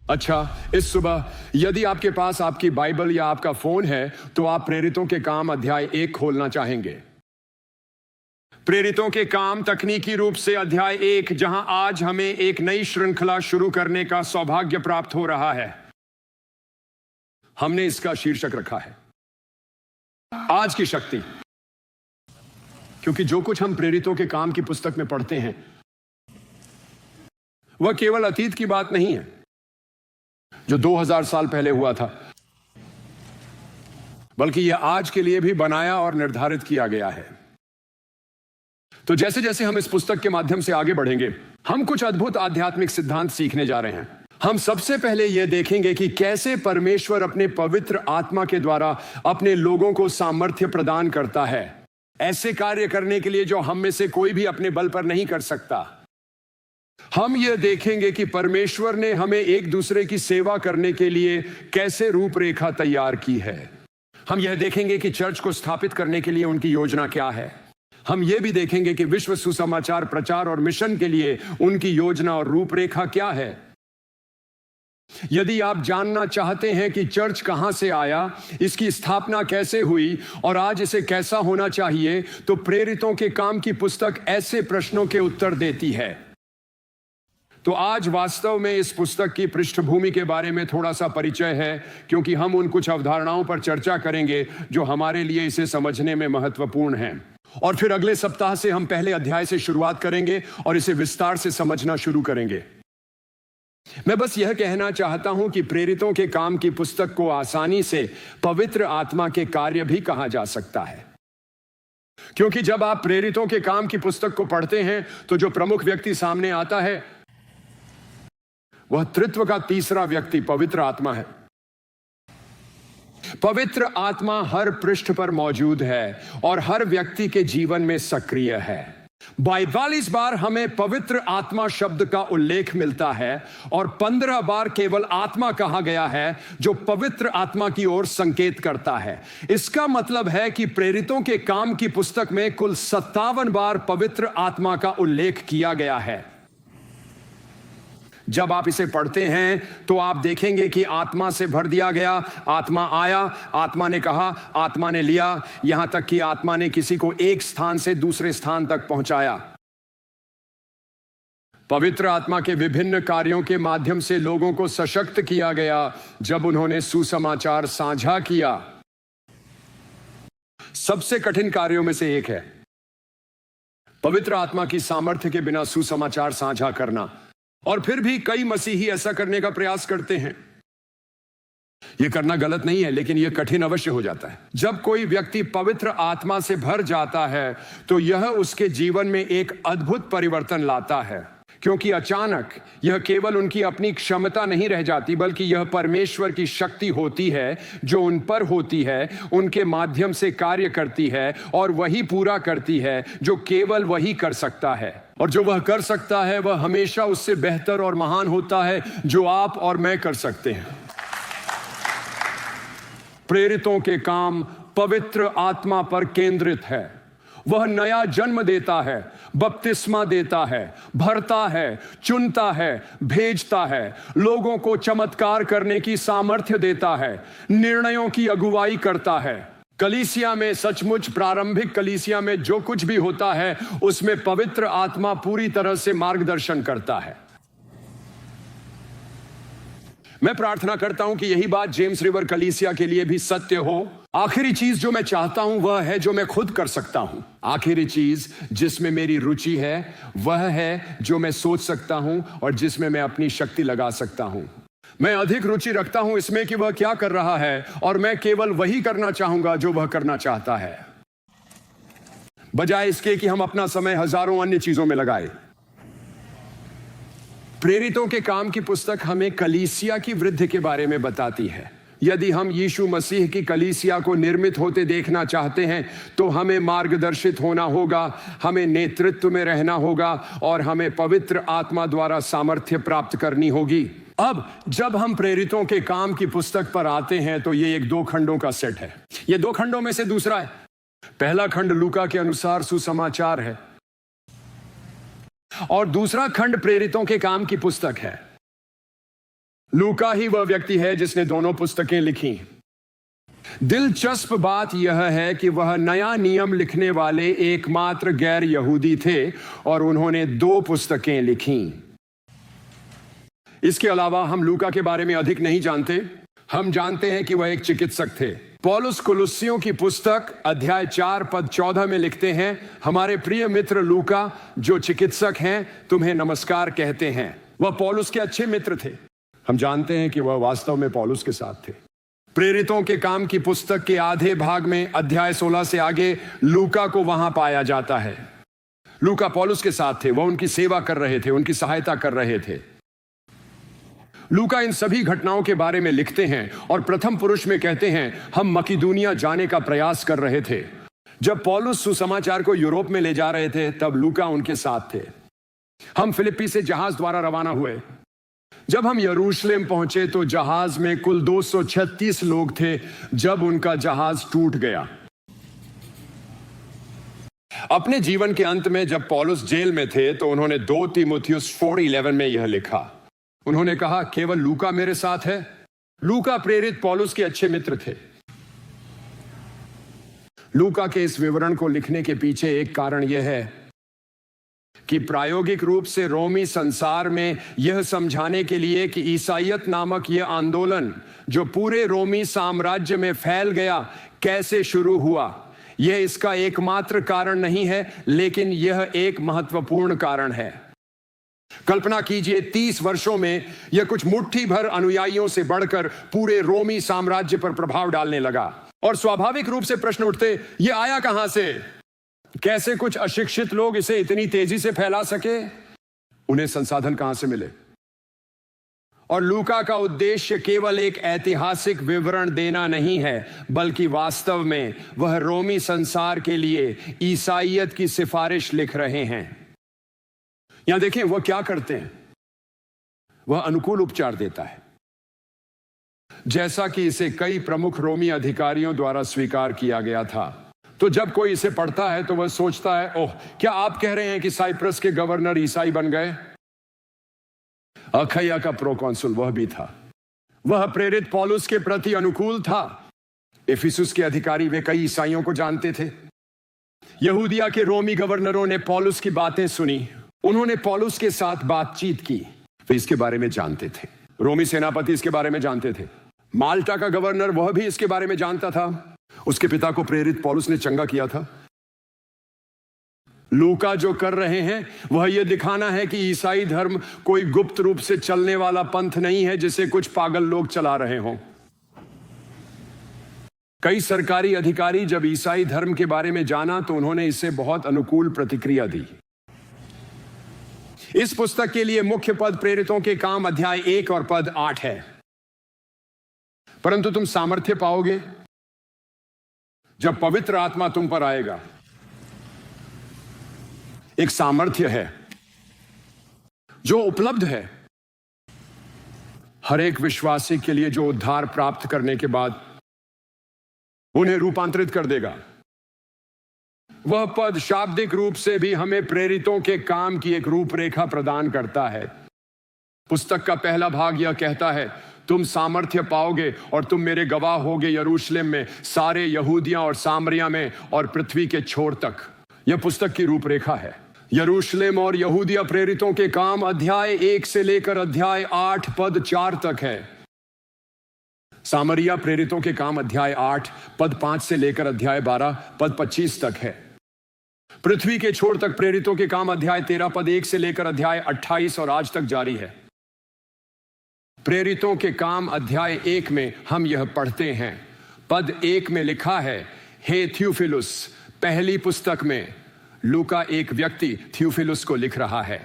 अच्छा, इस सुबह यदि आपके पास आपकी बाइबल या आपका फोन है तो आप प्रेरितों के काम अध्याय 1 खोलना चाहेंगे। प्रेरितों के काम तकनीकी रूप से अध्याय 1, जहां आज हमें एक नई श्रृंखला शुरू करने का सौभाग्य प्राप्त हो रहा है। हमने इसका शीर्षक रखा है आज की शक्ति, क्योंकि जो कुछ हम प्रेरितों के काम की पुस्तक में पढ़ते हैं वह केवल अतीत की बात नहीं है जो 2000 साल पहले हुआ था, बल्कि यह आज के लिए भी बनाया और निर्धारित किया गया है। तो जैसे जैसे हम इस पुस्तक के माध्यम से आगे बढ़ेंगे, हम कुछ अद्भुत आध्यात्मिक सिद्धांत सीखने जा रहे हैं। हम सबसे पहले यह देखेंगे कि कैसे परमेश्वर अपने पवित्र आत्मा के द्वारा अपने लोगों को सामर्थ्य प्रदान करता है ऐसे कार्य करने के लिए जो हम में से कोई भी अपने बल पर नहीं कर सकता। हम यह देखेंगे कि परमेश्वर ने हमें एक दूसरे की सेवा करने के लिए कैसे रूपरेखा तैयार की है। हम यह देखेंगे कि चर्च को स्थापित करने के लिए उनकी योजना क्या है। हम यह भी देखेंगे कि विश्व सुसमाचार प्रचार और मिशन के लिए उनकी योजना और रूपरेखा क्या है। यदि आप जानना चाहते हैं कि चर्च कहां से आया, इसकी स्थापना कैसे हुई और आज इसे कैसा होना चाहिए, तो प्रेरितों के काम की पुस्तक ऐसे प्रश्नों के उत्तर देती है। तो आज वास्तव में इस पुस्तक की पृष्ठभूमि के बारे में थोड़ा सा परिचय है, क्योंकि हम उन कुछ अवधारणाओं पर चर्चा करेंगे जो हमारे लिए इसे समझने में महत्वपूर्ण हैं। और फिर अगले सप्ताह से हम पहले अध्याय से शुरुआत करेंगे और इसे विस्तार से समझना शुरू करेंगे। मैं बस यह कहना चाहता हूं कि प्रेरितों के काम की पुस्तक को आसानी से पवित्र आत्मा के कार्य भी कहा जा सकता है, क्योंकि जब आप प्रेरितों के काम की पुस्तक को पढ़ते हैं तो जो प्रमुख व्यक्ति सामने आता है वह त्रित्व का तीसरा व्यक्ति पवित्र आत्मा है। पवित्र आत्मा हर पृष्ठ पर मौजूद है और हर व्यक्ति के जीवन में सक्रिय है। 42 बार हमें पवित्र आत्मा शब्द का उल्लेख मिलता है और 15 बार केवल आत्मा कहा गया है, जो पवित्र आत्मा की ओर संकेत करता है। इसका मतलब है कि प्रेरितों के काम की पुस्तक में कुल 57 बार पवित्र आत्मा का उल्लेख किया गया है। जब आप इसे पढ़ते हैं तो आप देखेंगे कि आत्मा से भर दिया गया, आत्मा आया, आत्मा ने कहा, आत्मा ने लिया, यहां तक कि आत्मा ने किसी को एक स्थान से दूसरे स्थान तक पहुंचाया। पवित्र आत्मा के विभिन्न कार्यों के माध्यम से लोगों को सशक्त किया गया जब उन्होंने सुसमाचार साझा किया। सबसे कठिन कार्यों में से एक है पवित्र आत्मा की सामर्थ्य के बिना सुसमाचार साझा करना, और फिर भी कई मसीही ऐसा करने का प्रयास करते हैं। यह करना गलत नहीं है, लेकिन यह कठिन अवश्य हो जाता है। जब कोई व्यक्ति पवित्र आत्मा से भर जाता है तो यह उसके जीवन में एक अद्भुत परिवर्तन लाता है, क्योंकि अचानक यह केवल उनकी अपनी क्षमता नहीं रह जाती, बल्कि यह परमेश्वर की शक्ति होती है जो उन पर होती है, उनके माध्यम से कार्य करती है और वही पूरा करती है जो केवल वही कर सकता है। और जो वह कर सकता है वह हमेशा उससे बेहतर और महान होता है जो आप और मैं कर सकते हैं। प्रेरितों के काम पवित्र आत्मा पर केंद्रित है। वह नया जन्म देता है, बपतिस्मा देता है, भरता है, चुनता है, भेजता है, लोगों को चमत्कार करने की सामर्थ्य देता है, निर्णयों की अगुवाई करता है। कलीसिया में सचमुच प्रारंभिक कलीसिया में जो कुछ भी होता है उसमें पवित्र आत्मा पूरी तरह से मार्गदर्शन करता है। मैं प्रार्थना करता हूं कि यही बात जेम्स रिवर कलीसिया के लिए भी सत्य हो। आखिरी चीज जो मैं चाहता हूं वह है जो मैं खुद कर सकता हूं। आखिरी चीज जिसमें मेरी रुचि है वह है जो मैं सोच सकता हूं और जिसमें मैं अपनी शक्ति लगा सकता हूं। मैं अधिक रुचि रखता हूं इसमें कि वह क्या कर रहा है और मैं केवल वही करना चाहूंगा जो वह करना चाहता है, बजाय इसके कि हम अपना समय हजारों अन्य चीजों में लगाए। प्रेरितों के काम की पुस्तक हमें कलीसिया की वृद्धि के बारे में बताती है। यदि हम यीशु मसीह की कलीसिया को निर्मित होते देखना चाहते हैं तो हमें मार्गदर्शित होना होगा, हमें नेतृत्व में रहना होगा और हमें पवित्र आत्मा द्वारा सामर्थ्य प्राप्त करनी होगी। अब जब हम प्रेरितों के काम की पुस्तक पर आते हैं तो ये एक 2 खंडों का सेट है। ये 2 खंडों में से दूसरा है। पहला खंड लूका के अनुसार सुसमाचार है और दूसरा खंड प्रेरितों के काम की पुस्तक है। लूका ही वह व्यक्ति है जिसने दोनों पुस्तकें लिखी। दिलचस्प बात यह है कि वह नया नियम लिखने वाले एकमात्र गैर यहूदी थे और उन्होंने 2 पुस्तकें लिखी। इसके अलावा हम लूका के बारे में अधिक नहीं जानते। हम जानते हैं कि वह एक चिकित्सक थे। पौलुस कुलुस्सियों की पुस्तक अध्याय 4 पद 14 में लिखते हैं, हमारे प्रिय मित्र लूका जो चिकित्सक हैं तुम्हें नमस्कार कहते हैं। वह पौलुस के अच्छे मित्र थे। हम जानते हैं कि वह वास्तव में पौलुस के साथ थे। प्रेरितों के काम की पुस्तक के आधे भाग में अध्याय 16 से आगे लूका को वहां पाया जाता है। लूका पौलुस के साथ थे, वह उनकी सेवा कर रहे थे, उनकी सहायता कर रहे थे। लूका इन सभी घटनाओं के बारे में लिखते हैं और प्रथम पुरुष में कहते हैं हम मकिदुनिया जाने का प्रयास कर रहे थे। जब पौलुस सुसमाचार को यूरोप में ले जा रहे थे तब लूका उनके साथ थे। हम फिलिप्पी से जहाज द्वारा रवाना हुए। जब हम यरूशलेम पहुंचे तो जहाज में कुल 236 लोग थे जब उनका जहाज टूट गया। अपने जीवन के अंत में जब पौलुस जेल में थे तो उन्होंने 2 तीमुथियुस 4:11 में यह लिखा। उन्होंने कहा केवल लूका मेरे साथ है। लूका प्रेरित पौलुस के अच्छे मित्र थे। लूका के इस विवरण को लिखने के पीछे एक कारण यह है कि प्रायोगिक रूप से रोमी संसार में यह समझाने के लिए कि ईसाईयत नामक यह आंदोलन जो पूरे रोमी साम्राज्य में फैल गया कैसे शुरू हुआ, यह इसका एकमात्र कारण नहीं है, लेकिन यह एक महत्वपूर्ण कारण है। कल्पना कीजिए 30 वर्षों में यह कुछ मुट्ठी भर अनुयायियों से बढ़कर पूरे रोमी साम्राज्य पर प्रभाव डालने लगा। और स्वाभाविक रूप से प्रश्न उठते, यह आया कहां से? कैसे कुछ अशिक्षित लोग इसे इतनी तेजी से फैला सके? उन्हें संसाधन कहां से मिले? और लूका का उद्देश्य केवल एक ऐतिहासिक विवरण देना नहीं है, बल्कि वास्तव में वह रोमी संसार के लिए ईसाईयत की सिफारिश लिख रहे हैं। यहां देखें वह क्या करते हैं। वह अनुकूल उपचार देता है, जैसा कि इसे कई प्रमुख रोमी अधिकारियों द्वारा स्वीकार किया गया था। तो जब कोई इसे पढ़ता है तो वह सोचता है, ओह, क्या आप कह रहे हैं कि साइप्रस के गवर्नर ईसाई बन गए? अखया का प्रोकॉन्सुल वह भी था। वह प्रेरित पौलुस के प्रति अनुकूल था। इफिसुस के अधिकारी वे कई ईसाइयों को जानते थे। यहूदिया के रोमी गवर्नरों ने पौलुस की बातें सुनी। उन्होंने पौलुस के साथ बातचीत की। वे इसके बारे में जानते थे। रोमी सेनापति इसके बारे में जानते थे। माल्टा का गवर्नर वह भी इसके बारे में जानता था। उसके पिता को प्रेरित पौलुस ने चंगा किया था। लूका जो कर रहे हैं वह यह दिखाना है कि ईसाई धर्म कोई गुप्त रूप से चलने वाला पंथ नहीं है जिसे कुछ पागल लोग चला रहे हों। कई सरकारी अधिकारी जब ईसाई धर्म के बारे में जाना तो उन्होंने इससे बहुत अनुकूल प्रतिक्रिया दी। इस पुस्तक के लिए मुख्य पद प्रेरितों के काम अध्याय 1 और पद 8 है। परंतु तुम सामर्थ्य पाओगे जब पवित्र आत्मा तुम पर आएगा। एक सामर्थ्य है जो उपलब्ध है हर एक विश्वासी के लिए, जो उद्धार प्राप्त करने के बाद उन्हें रूपांतरित कर देगा। वह पद शाब्दिक रूप से भी हमें प्रेरितों के काम की एक रूपरेखा प्रदान करता है। पुस्तक का पहला भाग यह कहता है, तुम सामर्थ्य पाओगे और तुम मेरे गवाह होगे यरूशलेम में, सारे यहूदिया और सामरिया में और पृथ्वी के छोर तक। यह पुस्तक की रूपरेखा है। यरूशलेम और यहूदिया प्रेरितों के काम अध्याय 1 से लेकर अध्याय 8 पद 4 तक है। सामरिया प्रेरितों के काम अध्याय 8 पद 5 से लेकर अध्याय 12 पद 25 तक है। पृथ्वी के छोर तक प्रेरितों के काम अध्याय 13 पद 1 से लेकर अध्याय 28 और आज तक जारी है। प्रेरितों के काम अध्याय 1 में हम यह पढ़ते हैं। पद 1 में लिखा है, हे थियोफिलुस। पहली पुस्तक में लूका एक व्यक्ति थियोफिलुस को लिख रहा है।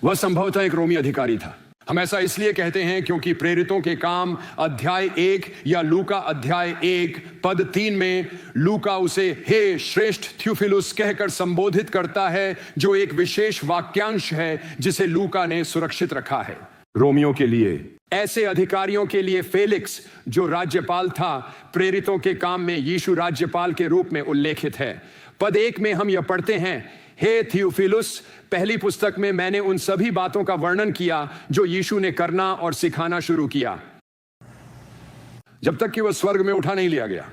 वह संभवतः एक रोमी अधिकारी था। हम ऐसा इसलिए कहते हैं क्योंकि प्रेरितों के काम अध्याय 1 या लूका अध्याय 1 पद 3 में लूका उसे हे श्रेष्ठ थियोफिलुस कहकर संबोधित करता है, जो एक विशेष वाक्यांश है जिसे लूका ने सुरक्षित रखा है रोमियों के लिए। ऐसे अधिकारियों के लिए फेलिक्स जो राज्यपाल था, प्रेरितों के काम में यीशु राज्यपाल के रूप में उल्लेखित है। पद 1 में हम यह पढ़ते हैं, हे थियोफिलुस, पहली पुस्तक में मैंने उन सभी बातों का वर्णन किया जो यीशु ने करना और सिखाना शुरू किया जब तक कि वह स्वर्ग में उठा नहीं लिया गया।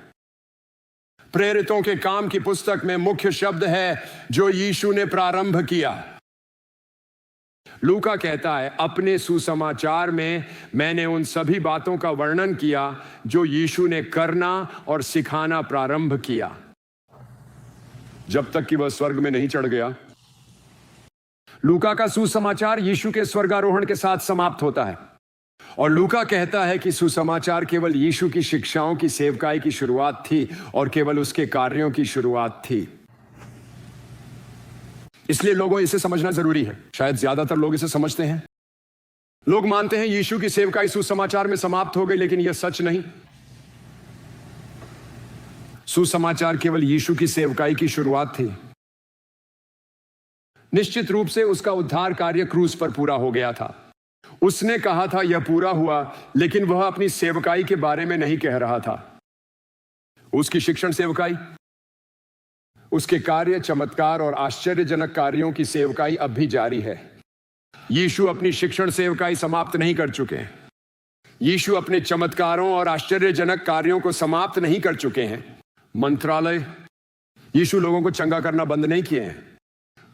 प्रेरितों के काम की पुस्तक में मुख्य शब्द है जो यीशु ने प्रारंभ किया। लूका कहता है अपने सुसमाचार में मैंने उन सभी बातों का वर्णन किया जो यीशु ने करना और सिखाना प्रारंभ किया जब तक कि वह स्वर्ग में नहीं चढ़ गया। लूका का सुसमाचार यीशु के स्वर्गारोहण के साथ समाप्त होता है और लूका कहता है कि सुसमाचार केवल यीशु की शिक्षाओं की सेवकाई की शुरुआत थी और केवल उसके कार्यों की शुरुआत थी। इसलिए लोगों इसे समझना जरूरी है। शायद ज्यादातर लोग इसे समझते हैं। लोग मानते हैं यीशु की सेवकाई सुसमाचार में समाप्त हो गई, लेकिन यह सच नहीं। सुसमाचार केवल यीशु की सेवकाई की शुरुआत थी। निश्चित रूप से उसका उद्धार कार्य क्रूस पर पूरा हो गया था। उसने कहा था यह पूरा हुआ, लेकिन वह अपनी सेवकाई के बारे में नहीं कह रहा था। उसकी शिक्षण सेवकाई, उसके कार्य, चमत्कार और आश्चर्यजनक कार्यों की सेवकाई अब भी जारी है। यीशु अपनी शिक्षण सेवकाई समाप्त नहीं कर चुके हैं। यीशु अपने चमत्कारों और आश्चर्यजनक कार्यों को समाप्त नहीं कर चुके हैं। मंत्रालय, यीशु लोगों को चंगा करना बंद नहीं किए हैं।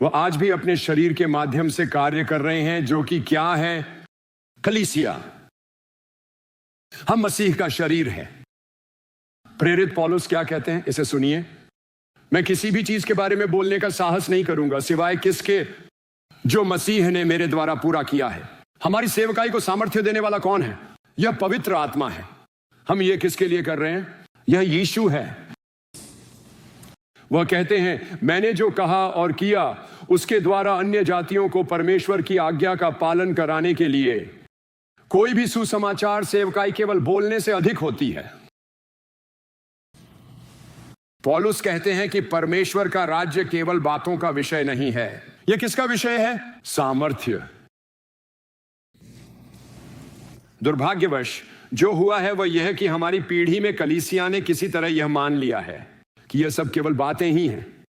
वह आज भी अपने शरीर के माध्यम से कार्य कर रहे हैं, जो कि क्या है? कलीसिया। हम मसीह का शरीर है। प्रेरित पौलुस क्या कहते हैं, इसे सुनिए। मैं किसी भी चीज के बारे में बोलने का साहस नहीं करूंगा सिवाय किसके, जो मसीह ने मेरे द्वारा पूरा किया है। हमारी सेवकाई को सामर्थ्य देने वाला कौन है? यह पवित्र आत्मा है। हम ये किसके लिए कर रहे हैं? यह यीशु है। वह कहते हैं मैंने जो कहा और किया उसके द्वारा अन्य जातियों को परमेश्वर की आज्ञा का पालन कराने के लिए। कोई भी सुसमाचार सेवकाई केवल बोलने से अधिक होती है। पौलुस कहते हैं कि परमेश्वर का राज्य केवल बातों का विषय नहीं है। यह किसका विषय है? सामर्थ्य। दुर्भाग्यवश जो हुआ है वह यह कि हमारी पीढ़ी में कलीसिया ने किसी तरह यह मान लिया है कि यह सब केवल बातें ही हैं।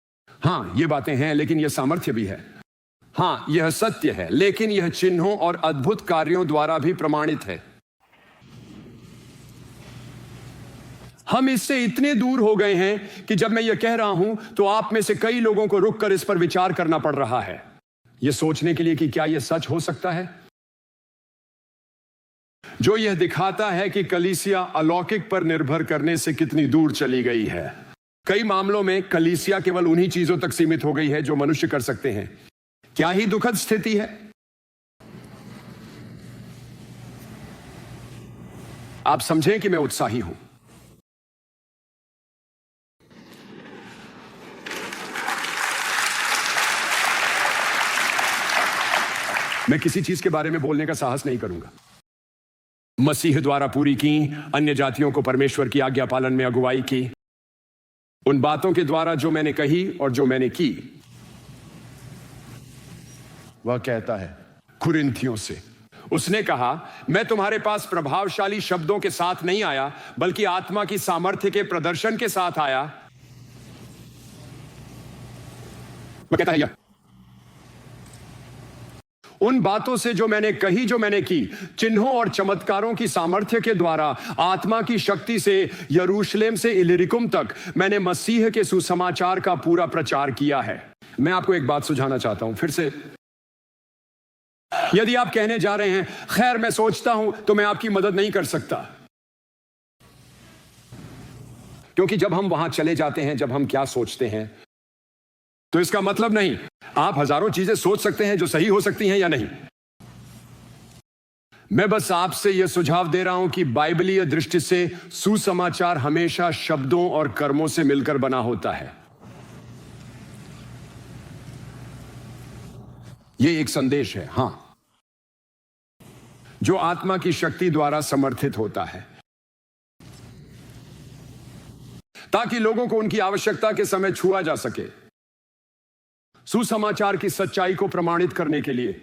हां, ये बातें हैं, लेकिन यह सामर्थ्य भी है। हां, यह सत्य है, लेकिन यह चिन्हों और अद्भुत कार्यों द्वारा भी प्रमाणित है। हम इससे इतने दूर हो गए हैं कि जब मैं यह कह रहा हूं तो आप में से कई लोगों को रुककर इस पर विचार करना पड़ रहा है, यह सोचने के लिए कि क्या यह सच हो सकता है। जो यह दिखाता है कि कलीसिया अलौकिक पर निर्भर करने से कितनी दूर चली गई है। कई मामलों में कलीसिया केवल उन्हीं चीजों तक सीमित हो गई है जो मनुष्य कर सकते हैं। क्या ही दुखद स्थिति है। आप समझें कि मैं उत्साही हूं। मैं किसी चीज के बारे में बोलने का साहस नहीं करूंगा। मसीह द्वारा पूरी की, अन्य जातियों को परमेश्वर की आज्ञा पालन में अगुवाई की, उन बातों के द्वारा जो मैंने कही और जो मैंने की। वह कहता है कुरिन्थियों से, उसने कहा मैं तुम्हारे पास प्रभावशाली शब्दों के साथ नहीं आया, बल्कि आत्मा की सामर्थ्य के प्रदर्शन के साथ आया। वह कहता है उन बातों से जो मैंने कही, जो मैंने की, चिन्हों और चमत्कारों की सामर्थ्य के द्वारा, आत्मा की शक्ति से यरूशलेम से इलिरिकुम तक मैंने मसीह के सुसमाचार का पूरा प्रचार किया है। मैं आपको एक बात सुझाना चाहता हूं फिर से। यदि आप कहने जा रहे हैं खैर मैं सोचता हूं, तो मैं आपकी मदद नहीं कर सकता, क्योंकि जब हम वहां चले जाते हैं, जब हम क्या सोचते हैं, तो इसका मतलब नहीं आप हजारों चीजें सोच सकते हैं जो सही हो सकती हैं या नहीं। मैं बस आपसे यह सुझाव दे रहा हूं कि बाइबलीय दृष्टि से सुसमाचार हमेशा शब्दों और कर्मों से मिलकर बना होता है। यह एक संदेश है, हां, जो आत्मा की शक्ति द्वारा समर्थित होता है, ताकि लोगों को उनकी आवश्यकता के समय छुआ जा सके। सुसमाचार की सच्चाई को प्रमाणित करने के लिए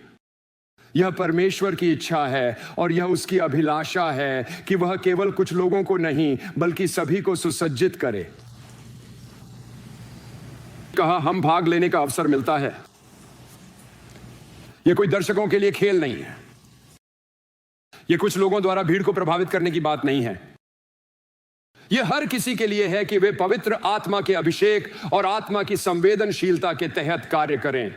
यह परमेश्वर की इच्छा है और यह उसकी अभिलाषा है कि वह केवल कुछ लोगों को नहीं बल्कि सभी को सुसज्जित करे। कहा, हम भाग लेने का अवसर मिलता है। यह कोई दर्शकों के लिए खेल नहीं है। यह कुछ लोगों द्वारा भीड़ को प्रभावित करने की बात नहीं है। यह हर किसी के लिए है कि वे पवित्र आत्मा के अभिषेक और आत्मा की संवेदनशीलता के तहत कार्य करें।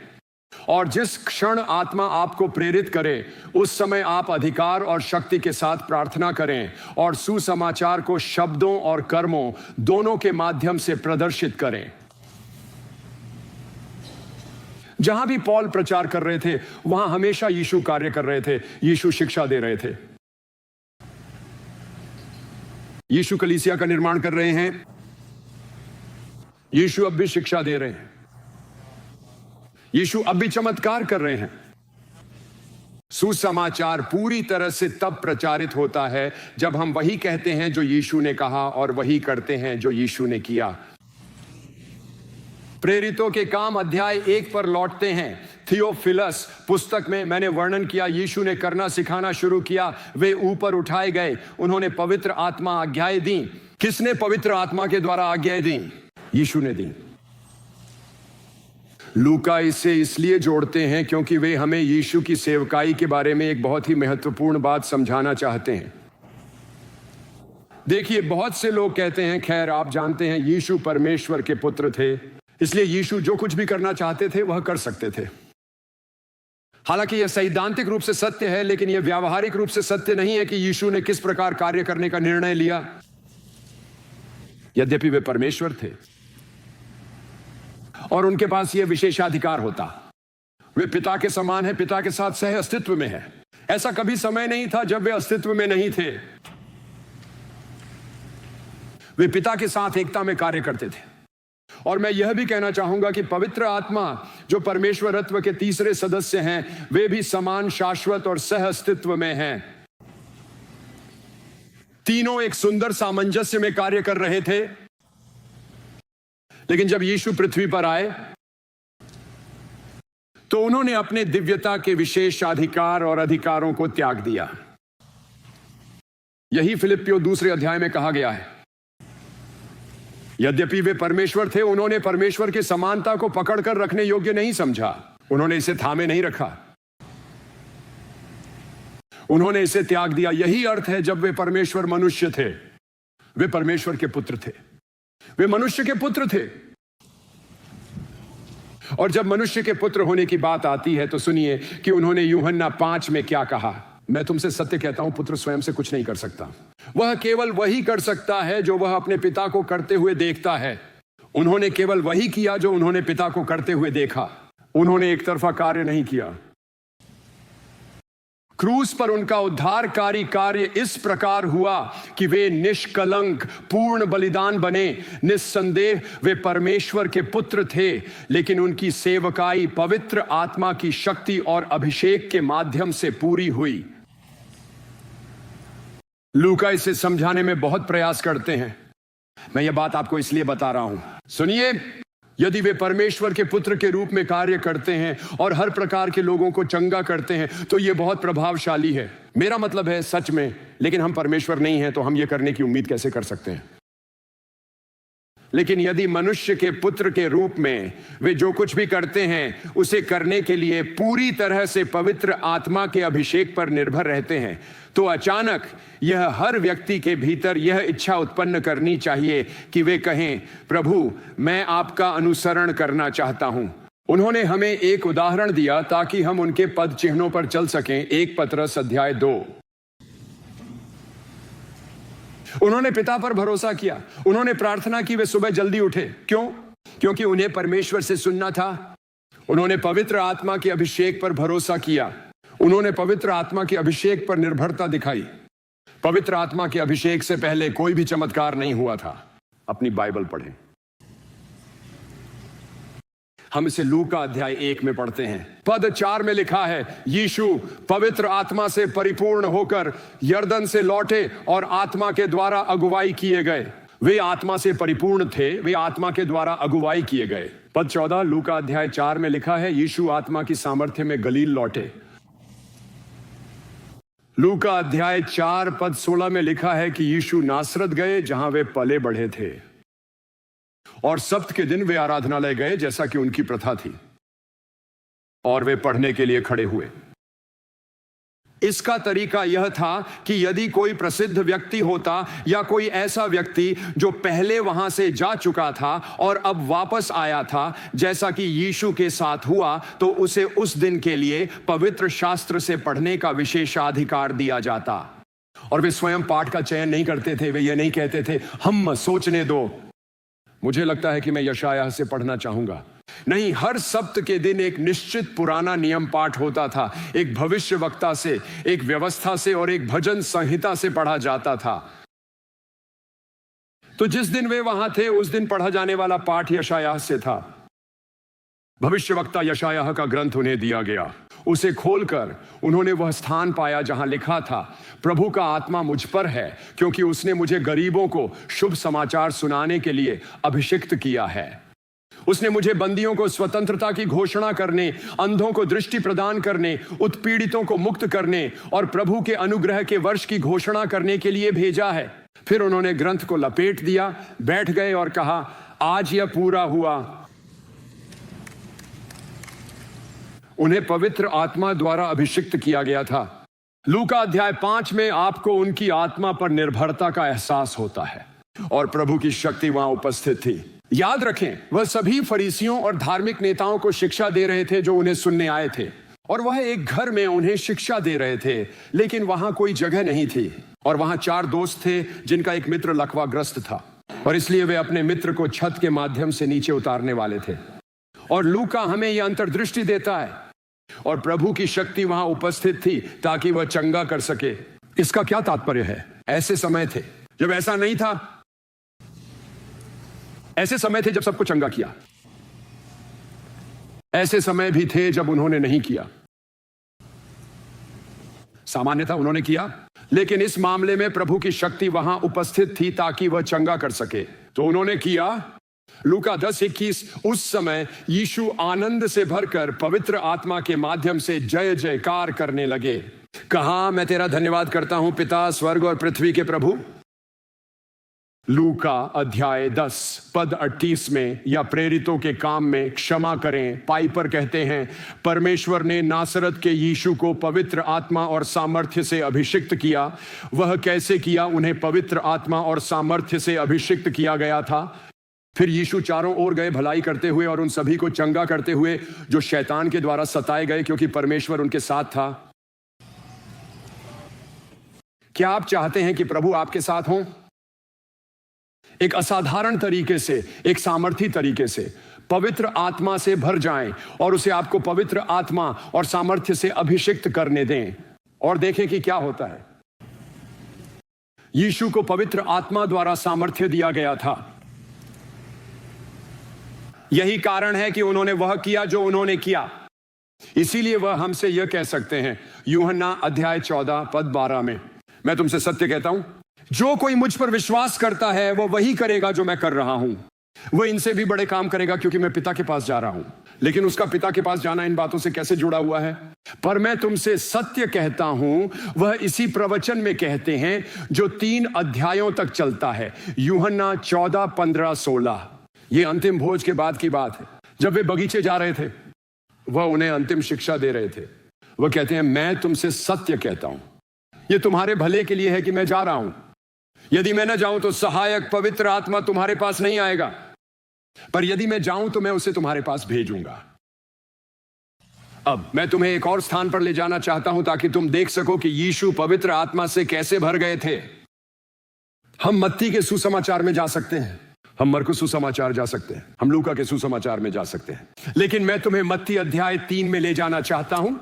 और जिस क्षण आत्मा आपको प्रेरित करे उस समय आप अधिकार और शक्ति के साथ प्रार्थना करें और सुसमाचार को शब्दों और कर्मों दोनों के माध्यम से प्रदर्शित करें। जहां भी पौल प्रचार कर रहे थे वहां हमेशा यीशु कार्य कर रहे थे, यीशु शिक्षा दे रहे थे। यीशु कलीसिया का निर्माण कर रहे हैं, यीशु अब भी शिक्षा दे रहे हैं, यीशु अब भी चमत्कार कर रहे हैं। सुसमाचार पूरी तरह से तब प्रचारित होता है जब हम वही कहते हैं जो यीशु ने कहा और वही करते हैं जो यीशु ने किया। प्रेरितों के काम अध्याय 1 पर लौटते हैं। थियोफिलस पुस्तक में मैंने वर्णन किया, यीशु ने करना सिखाना शुरू किया, वे ऊपर उठाए गए, उन्होंने पवित्र आत्मा आज्ञाएं दी। किसने पवित्र आत्मा के द्वारा आज्ञाएं दी? यीशु ने दी। लूका इसे इसलिए जोड़ते हैं क्योंकि वे हमें यीशु की सेवकाई के बारे में एक बहुत ही महत्वपूर्ण बात समझाना चाहते हैं। देखिए, बहुत से लोग कहते हैं, खैर आप जानते हैं, यीशु परमेश्वर के पुत्र थे, इसलिए यीशु जो कुछ भी करना चाहते थे वह कर सकते थे। हालांकि यह सैद्धांतिक रूप से सत्य है, लेकिन यह व्यावहारिक रूप से सत्य नहीं है कि यीशु ने किस प्रकार कार्य करने का निर्णय लिया। यद्यपि वे परमेश्वर थे और उनके पास यह विशेषाधिकार होता, वे पिता के समान है, पिता के साथ सह अस्तित्व में है। ऐसा कभी समय नहीं था जब वे अस्तित्व में नहीं थे। वे पिता के साथ एकता में कार्य करते थे। और मैं यह भी कहना चाहूंगा कि पवित्र आत्मा जो परमेश्वरत्व के तीसरे सदस्य हैं, वे भी समान, शाश्वत और सह अस्तित्व में हैं। तीनों एक सुंदर सामंजस्य में कार्य कर रहे थे। लेकिन जब यीशु पृथ्वी पर आए तो उन्होंने अपने दिव्यता के विशेष अधिकार और अधिकारों को त्याग दिया। यही फिलिप्पियों 2 अध्याय में कहा गया है। यद्यपि वे परमेश्वर थे, उन्होंने परमेश्वर की समानता को पकड़कर रखने योग्य नहीं समझा। उन्होंने इसे थामे नहीं रखा, उन्होंने इसे त्याग दिया। यही अर्थ है जब वे परमेश्वर मनुष्य थे, वे परमेश्वर के पुत्र थे, वे मनुष्य के पुत्र थे। और जब मनुष्य के पुत्र होने की बात आती है तो सुनिए कि उन्होंने यूहन्ना 5 में क्या कहा। मैं तुमसे सत्य कहता हूं, पुत्र स्वयं से कुछ नहीं कर सकता, वह केवल वही कर सकता है जो वह अपने पिता को करते हुए देखता है। उन्होंने केवल वही किया जो उन्होंने पिता को करते हुए देखा। उन्होंने एक तरफा कार्य नहीं किया। क्रूस पर उनका उद्धारकारी कार्य इस प्रकार हुआ कि वे निष्कलंक पूर्ण बलिदान बने। निस्संदेह वे परमेश्वर के पुत्र थे, लेकिन उनकी सेवकाई पवित्र आत्मा की शक्ति और अभिषेक के माध्यम से पूरी हुई। लूका इसे समझाने में बहुत प्रयास करते हैं। मैं यह बात आपको इसलिए बता रहा हूं, सुनिए, यदि वे परमेश्वर के पुत्र के रूप में कार्य करते हैं और हर प्रकार के लोगों को चंगा करते हैं तो यह बहुत प्रभावशाली है। मेरा मतलब है सच में, लेकिन हम परमेश्वर नहीं हैं तो हम यह करने की उम्मीद कैसे कर सकते हैं? लेकिन यदि मनुष्य के पुत्र के रूप में वे जो कुछ भी करते हैं उसे करने के लिए पूरी तरह से पवित्र आत्मा के अभिषेक पर निर्भर रहते हैं, तो अचानक यह हर व्यक्ति के भीतर यह इच्छा उत्पन्न करनी चाहिए कि वे कहें, प्रभु मैं आपका अनुसरण करना चाहता हूं। उन्होंने हमें एक उदाहरण दिया ताकि हम उनके पद चिन्हों पर चल सकें। 1 पतरस अध्याय 2। उन्होंने पिता पर भरोसा किया। उन्होंने प्रार्थना की वे सुबह जल्दी उठे। क्यों? क्योंकि उन्हें परमेश्वर से सुनना था। उन्होंने पवित्र आत्मा के अभिषेक पर भरोसा किया। उन्होंने पवित्र आत्मा के अभिषेक पर निर्भरता दिखाई। पवित्र आत्मा के अभिषेक से पहले कोई भी चमत्कार नहीं हुआ था। अपनी बाइबल पढ़ें। हम इसे लूका अध्याय 1 में पढ़ते हैं। पद 4 में लिखा है, यीशु पवित्र आत्मा से परिपूर्ण होकर यरदन से लौटे और आत्मा के द्वारा अगुवाई किए गए। वे आत्मा से परिपूर्ण थे, वे आत्मा के द्वारा अगुवाई किए गए। पद 14 लूका अध्याय 4 में लिखा है, यीशु आत्मा की सामर्थ्य में गलील लौटे। लूका अध्याय 4 पद 16 में लिखा है कि यीशु नासरत गए जहां वे पले बढ़े थे। और सब्त के दिन वे आराधनालय गए जैसा कि उनकी प्रथा थी, और वे पढ़ने के लिए खड़े हुए। इसका तरीका यह था कि यदि कोई प्रसिद्ध व्यक्ति होता या कोई ऐसा व्यक्ति जो पहले वहां से जा चुका था और अब वापस आया था, जैसा कि यीशु के साथ हुआ, तो उसे उस दिन के लिए पवित्र शास्त्र से पढ़ने का विशेषाधिकार दिया जाता। और वे स्वयं पाठ का चयन नहीं करते थे। वे ये नहीं कहते थे हम सोचने दो, मुझे लगता है कि मैं यशायाह से पढ़ना चाहूंगा। नहीं, हर सप्त के दिन एक निश्चित पुराना नियम पाठ होता था। एक भविष्य वक्ता से, एक व्यवस्था से और एक भजन संहिता से पढ़ा जाता था। तो जिस दिन वे वहां थे उस दिन पढ़ा जाने वाला पाठ यशायाह से था। भविष्यवक्ता यशायाह का ग्रंथ उन्हें दिया गया। उसे खोलकर उन्होंने वह स्थान पाया जहां लिखा था, प्रभु का आत्मा मुझ पर है, क्योंकि उसने मुझे गरीबों को शुभ समाचार सुनाने के लिए अभिषिक्त किया है। उसने मुझे बंदियों को स्वतंत्रता की घोषणा करने, अंधों को दृष्टि प्रदान करने, उत्पीड़ितों को मुक्त करने और प्रभु के अनुग्रह के वर्ष की घोषणा करने के लिए भेजा है। फिर उन्होंने ग्रंथ को लपेट दिया, बैठ गए और कहा, आज यह पूरा हुआ। उन्हें पवित्र आत्मा द्वारा अभिषिक्त किया गया था। लूका अध्याय 5 में आपको उनकी आत्मा पर निर्भरता का एहसास होता है और प्रभु की शक्ति वहां उपस्थित थी। याद रखें, वह सभी फरीसियों और धार्मिक नेताओं को शिक्षा दे रहे थे जो उन्हें सुनने आए थे, और वह एक घर में उन्हें शिक्षा दे रहे थे, लेकिन वहां कोई जगह नहीं थी। और वहां 4 दोस्त थे जिनका एक मित्र लकवाग्रस्त था, और इसलिए वे अपने मित्र को छत के माध्यम से नीचे उतारने वाले थे। और लूका हमें यह अंतर्दृष्टि देता है, और प्रभु की शक्ति वहां उपस्थित थी ताकि वह चंगा कर सके। इसका क्या तात्पर्य है? ऐसे समय थे जब ऐसा नहीं था। ऐसे समय थे जब सबको चंगा किया, ऐसे समय भी थे जब उन्होंने नहीं किया। सामान्यतः उन्होंने किया, लेकिन इस मामले में प्रभु की शक्ति वहां उपस्थित थी ताकि वह चंगा कर सके, तो उन्होंने किया। लूका 10:21, उस समय यीशु आनंद से भरकर पवित्र आत्मा के माध्यम से जय जयकार करने लगे। कहा, मैं तेरा धन्यवाद करता हूं पिता, स्वर्ग और पृथ्वी के प्रभु। लूका अध्याय 10 पद 38 में, या प्रेरितों के काम में क्षमा करें, पाइपर कहते हैं, परमेश्वर ने नासरत के यीशु को पवित्र आत्मा और सामर्थ्य से अभिषिक्त किया। वह कैसे किया? उन्हें पवित्र आत्मा और सामर्थ्य से अभिषिक्त किया गया था। फिर यीशु चारों ओर गए भलाई करते हुए और उन सभी को चंगा करते हुए जो शैतान के द्वारा सताए गए, क्योंकि परमेश्वर उनके साथ था। क्या आप चाहते हैं कि प्रभु आपके साथ हों? एक असाधारण तरीके से, एक सामर्थी तरीके से पवित्र आत्मा से भर जाएं और उसे आपको पवित्र आत्मा और सामर्थ्य से अभिषिक्त करने दें, और देखें कि क्या होता है। यीशु को पवित्र आत्मा द्वारा सामर्थ्य दिया गया था। यही कारण है कि उन्होंने वह किया जो उन्होंने किया। इसीलिए वह हमसे यह कह सकते हैं, यूहन्ना अध्याय 14 पद 12 में, मैं तुमसे सत्य कहता हूं, जो कोई मुझ पर विश्वास करता है वह वही करेगा जो मैं कर रहा हूं। वह इनसे भी बड़े काम करेगा, क्योंकि मैं पिता के पास जा रहा हूं। लेकिन उसका पिता के पास जाना इन बातों से कैसे जुड़ा हुआ है? पर मैं तुमसे सत्य कहता हूं, वह इसी प्रवचन में कहते हैं जो 3 अध्यायों तक चलता है। यूहन्ना 14, 15, 16। ये अंतिम भोज के बाद की बात है। जब वे बगीचे जा रहे थे, वह उन्हें अंतिम शिक्षा दे रहे थे। वह कहते हैं, मैं तुमसे सत्य कहता हूं, यह तुम्हारे भले के लिए है कि मैं जा रहा हूं। यदि मैं न जाऊं तो सहायक पवित्र आत्मा तुम्हारे पास नहीं आएगा, पर यदि मैं जाऊं तो मैं उसे तुम्हारे पास भेजूंगा। अब मैं तुम्हें एक और स्थान पर ले जाना चाहता हूं ताकि तुम देख सको कि यीशु पवित्र आत्मा से कैसे भर गए थे। हम मत्ती के सुसमाचार में जा सकते हैं, हम मरकुस सुसमाचार जा सकते हैं, हम लूका के सुसमाचार में जा सकते हैं, लेकिन मैं तुम्हें मत्ती अध्याय 3 में ले जाना चाहता हूं।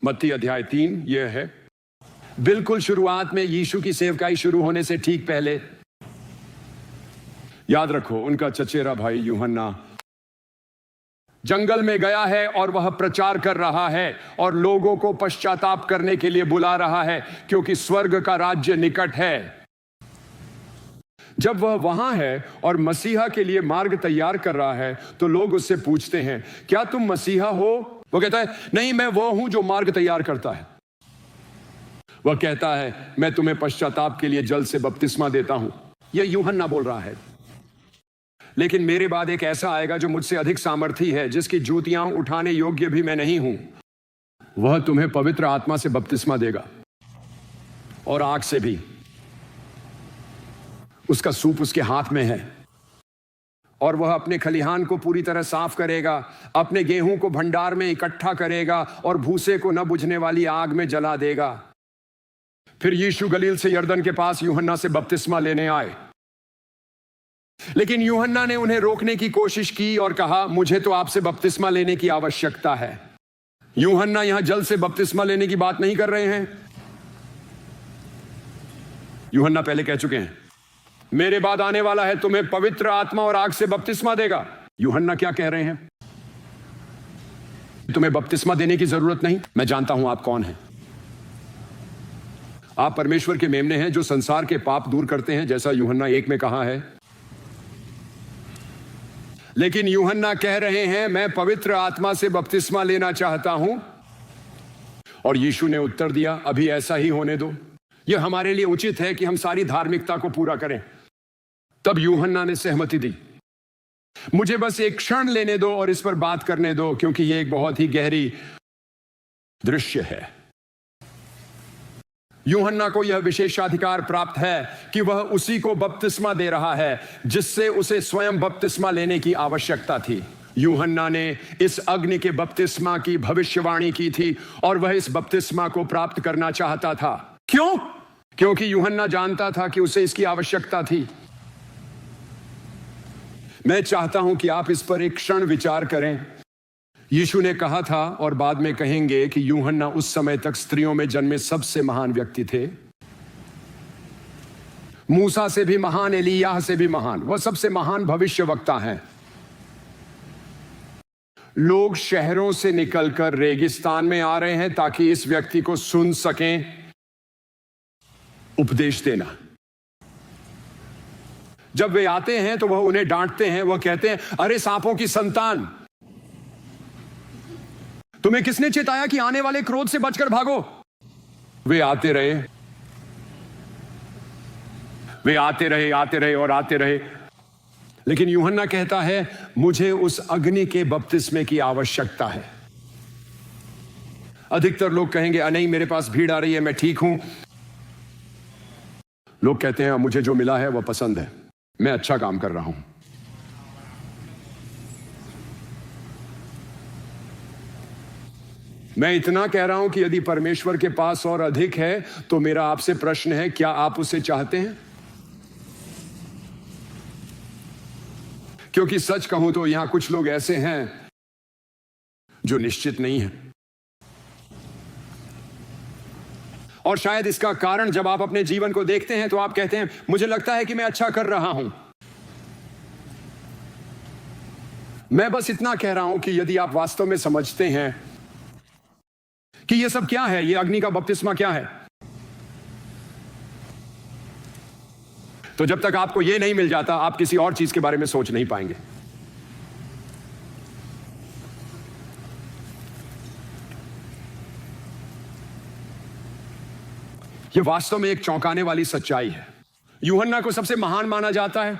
मत्ती अध्याय 3 यह है, बिल्कुल शुरुआत में, यीशु की सेवकाई शुरू होने से ठीक पहले। याद रखो, उनका चचेरा भाई यूहन्ना जंगल में गया है और वह प्रचार कर रहा है और लोगों को पश्चाताप करने के लिए बुला रहा है, क्योंकि स्वर्ग का राज्य निकट है। जब वह वहां है और मसीहा के लिए मार्ग तैयार कर रहा है, तो लोग उससे पूछते हैं, क्या तुम मसीहा हो? वो कहता है, नहीं, मैं वो हूं जो मार्ग तैयार करता है। वह कहता है, मैं तुम्हें पश्चाताप के लिए जल से बपतिस्मा देता हूं। यह यूहन्ना बोल रहा है। लेकिन मेरे बाद एक ऐसा आएगा जो मुझसे अधिक सामर्थी है, जिसकी जूतियां उठाने योग्य भी मैं नहीं हूं। वह तुम्हें पवित्र आत्मा से बपतिस्मा देगा और आग से भी। उसका सूप उसके हाथ में है और वह अपने खलिहान को पूरी तरह साफ करेगा, अपने गेहूं को भंडार में इकट्ठा करेगा और भूसे को न बुझने वाली आग में जला देगा। फिर यीशु गलील से यरदन के पास यूहन्ना से बपतिस्मा लेने आए, लेकिन यूहन्ना ने उन्हें रोकने की कोशिश की और कहा, मुझे तो आपसे बपतिस्मा लेने की आवश्यकता है। यूहन्ना यहां जल से बपतिस्मा लेने की बात नहीं कर रहे हैं। यूहन्ना पहले कह चुके हैं, मेरे बाद आने वाला है, तुम्हें पवित्र आत्मा और आग से बपतिस्मा देगा। यूहन्ना क्या कह रहे हैं? तुम्हें बपतिस्मा देने की जरूरत नहीं, मैं जानता हूं आप कौन हैं। आप परमेश्वर के मेमने हैं जो संसार के पाप दूर करते हैं, जैसा यूहन्ना 1 में कहा है। लेकिन यूहन्ना कह रहे हैं, मैं पवित्र आत्मा से बपतिस्मा लेना चाहता हूं। और यीशु ने उत्तर दिया, अभी ऐसा ही होने दो। यह हमारे लिए उचित है कि हम सारी धार्मिकता को पूरा करें। तब यूहन्ना ने सहमति दी, मुझे बस एक क्षण लेने दो और इस पर बात करने दो, क्योंकि यह एक बहुत ही गहरी दृश्य है। यूहन्ना को यह विशेषाधिकार प्राप्त है कि वह उसी को बपतिस्मा दे रहा है जिससे उसे स्वयं बपतिस्मा लेने की आवश्यकता थी। यूहन्ना ने इस अग्नि के बपतिस्मा की भविष्यवाणी की थी और वह इस बपतिस्मा को प्राप्त करना चाहता था। क्यों? क्योंकि यूहन्ना जानता था कि उसे इसकी आवश्यकता थी। मैं चाहता हूं कि आप इस पर एक क्षण विचार करें। यीशु ने कहा था और बाद में कहेंगे कि यूहन्ना उस समय तक स्त्रियों में जन्मे सबसे महान व्यक्ति थे। मूसा से भी महान, एलियाह से भी महान, वह सबसे महान भविष्यवक्ता हैं। लोग शहरों से निकलकर रेगिस्तान में आ रहे हैं ताकि इस व्यक्ति को सुन सकें उपदेश देना। जब वे आते हैं तो वह उन्हें डांटते हैं। वह कहते हैं, अरे सांपों की संतान, तुम्हें किसने चेताया कि आने वाले क्रोध से बचकर भागो? वे आते रहे, वे आते रहे, आते रहे और आते रहे। लेकिन यूहन्ना कहता है, मुझे उस अग्नि के बपतिस्मे की आवश्यकता है। अधिकतर लोग कहेंगे, नहीं मेरे पास भीड़ आ रही है, मैं ठीक हूं। लोग कहते हैं, मुझे जो मिला है वह पसंद है, मैं अच्छा काम कर रहा हूं। मैं इतना कह रहा हूं कि यदि परमेश्वर के पास और अधिक है तो मेरा आपसे प्रश्न है, क्या आप उसे चाहते हैं? क्योंकि सच कहूं तो यहां कुछ लोग ऐसे हैं जो निश्चित नहीं हैं। और शायद इसका कारण जब आप अपने जीवन को देखते हैं तो आप कहते हैं, मुझे लगता है कि मैं अच्छा कर रहा हूं। मैं बस इतना कह रहा हूं कि यदि आप वास्तव में समझते हैं कि यह सब क्या है, यह अग्नि का बपतिस्मा क्या है, तो जब तक आपको यह नहीं मिल जाता आप किसी और चीज के बारे में सोच नहीं पाएंगे। यह वास्तव में एक चौंकाने वाली सच्चाई है। यूहन्ना को सबसे महान माना जाता है,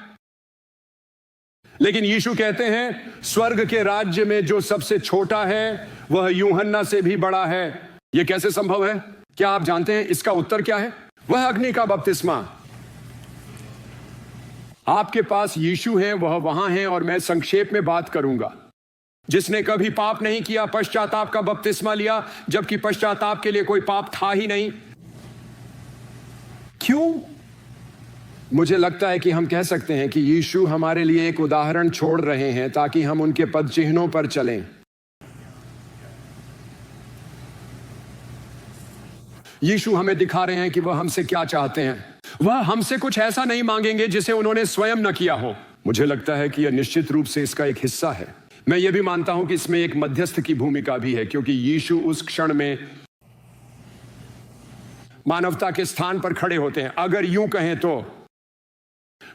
लेकिन यीशु कहते हैं, स्वर्ग के राज्य में जो सबसे छोटा है वह यूहन्ना से भी बड़ा है। यह कैसे संभव है? क्या आप जानते हैं इसका उत्तर क्या है? वह अग्नि का बपतिस्मा। आपके पास यीशु है, वह वहां है, और मैं संक्षेप में बात करूंगा। जिसने कभी पाप नहीं किया, पश्चाताप का बपतिस्मा लिया, जबकि पश्चाताप के लिए कोई पाप था ही नहीं। क्यों? मुझे लगता है कि हम कह सकते हैं कि यीशु हमारे लिए एक उदाहरण छोड़ रहे हैं ताकि हम उनके पद चिन्हों पर चलें। यीशु हमें दिखा रहे हैं कि वह हमसे क्या चाहते हैं। वह हमसे कुछ ऐसा नहीं मांगेंगे जिसे उन्होंने स्वयं न किया हो। मुझे लगता है कि यह निश्चित रूप से इसका एक हिस्सा है। मैं यह भी मानता हूं कि इसमें एक मध्यस्थ की भूमिका भी है, क्योंकि यीशु उस क्षण में मानवता के स्थान पर खड़े होते हैं। अगर यूं कहें तो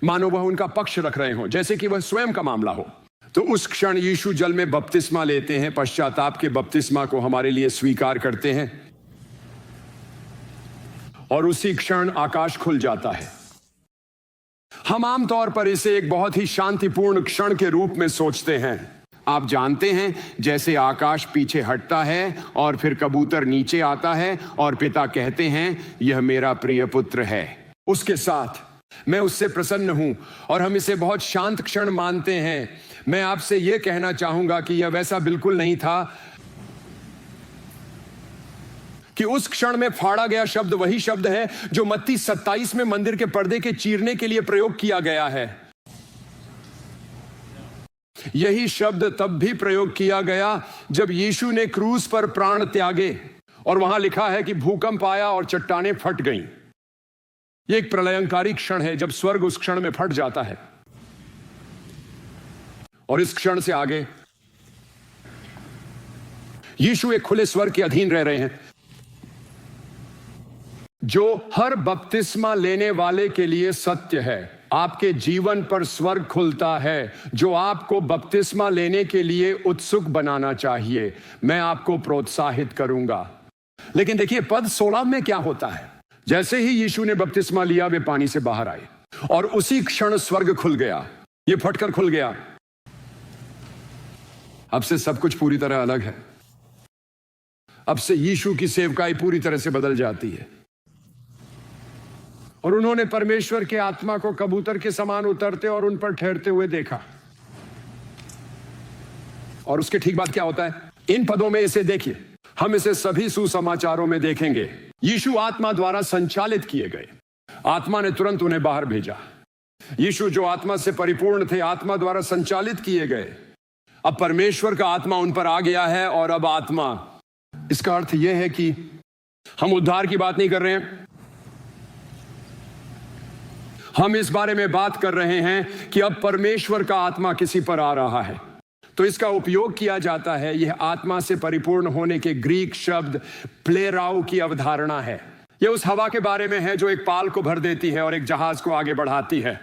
मानो वह उनका पक्ष रख रहे हो, जैसे कि वह स्वयं का मामला हो। तो उस क्षण यीशु जल में बपतिस्मा लेते हैं, पश्चाताप के बपतिस्मा को हमारे लिए स्वीकार करते हैं, और उसी क्षण आकाश खुल जाता है हम आमतौर पर इसे एक बहुत ही शांतिपूर्ण क्षण के रूप में सोचते हैं। आप जानते हैं, जैसे आकाश पीछे हटता है और फिर कबूतर नीचे आता है और पिता कहते हैं, यह मेरा प्रिय पुत्र है, उसके साथ मैं उससे प्रसन्न हूं, और हम इसे बहुत शांत क्षण मानते हैं। मैं आपसे यह कहना चाहूंगा कि यह वैसा बिल्कुल नहीं था कि उस क्षण में फाड़ा गया शब्द वही शब्द है जो मत्ती 27 में मंदिर के पर्दे के चीरने के लिए प्रयोग किया गया है। यही शब्द तब भी प्रयोग किया गया जब यीशु ने क्रूस पर प्राण त्यागे, और वहां लिखा है कि भूकंप आया और चट्टानें फट गईं। यह एक प्रलयंकारी क्षण है जब स्वर्ग उस क्षण में फट जाता है, और इस क्षण से आगे यीशु एक खुले स्वर्ग के अधीन रह रहे हैं, जो हर बपतिस्मा लेने वाले के लिए सत्य है। आपके जीवन पर स्वर्ग खुलता है जो आपको बपतिस्मा लेने के लिए उत्सुक बनाना चाहिए। मैं आपको प्रोत्साहित करूंगा। लेकिन देखिए पद 16 में क्या होता है। जैसे ही यीशु ने बपतिस्मा लिया, वे पानी से बाहर आए और उसी क्षण स्वर्ग खुल गया। यह फटकर खुल गया। अब से सब कुछ पूरी तरह अलग है। अब से यीशु की सेवकाई पूरी तरह से बदल जाती है। और उन्होंने परमेश्वर के आत्मा को कबूतर के समान उतरते और उन पर ठहरते हुए देखा। और उसके ठीक बाद क्या होता है, इन पदों में इसे देखिए। हम इसे सभी सुसमाचारों में देखेंगे। यीशु आत्मा द्वारा संचालित किए गए। आत्मा ने तुरंत उन्हें बाहर भेजा। यीशु जो आत्मा से परिपूर्ण थे, आत्मा द्वारा संचालित किए गए। अब परमेश्वर का आत्मा उन पर आ गया है। और अब आत्मा, इसका अर्थ यह है कि हम उद्धार की बात नहीं कर रहे हैं। हम इस बारे में बात कर रहे हैं कि अब परमेश्वर का आत्मा किसी पर आ रहा है। तो इसका उपयोग किया जाता है। यह आत्मा से परिपूर्ण होने के ग्रीक शब्द प्लेराउ की अवधारणा है। यह उस हवा के बारे में है जो एक पाल को भर देती है और एक जहाज को आगे बढ़ाती है।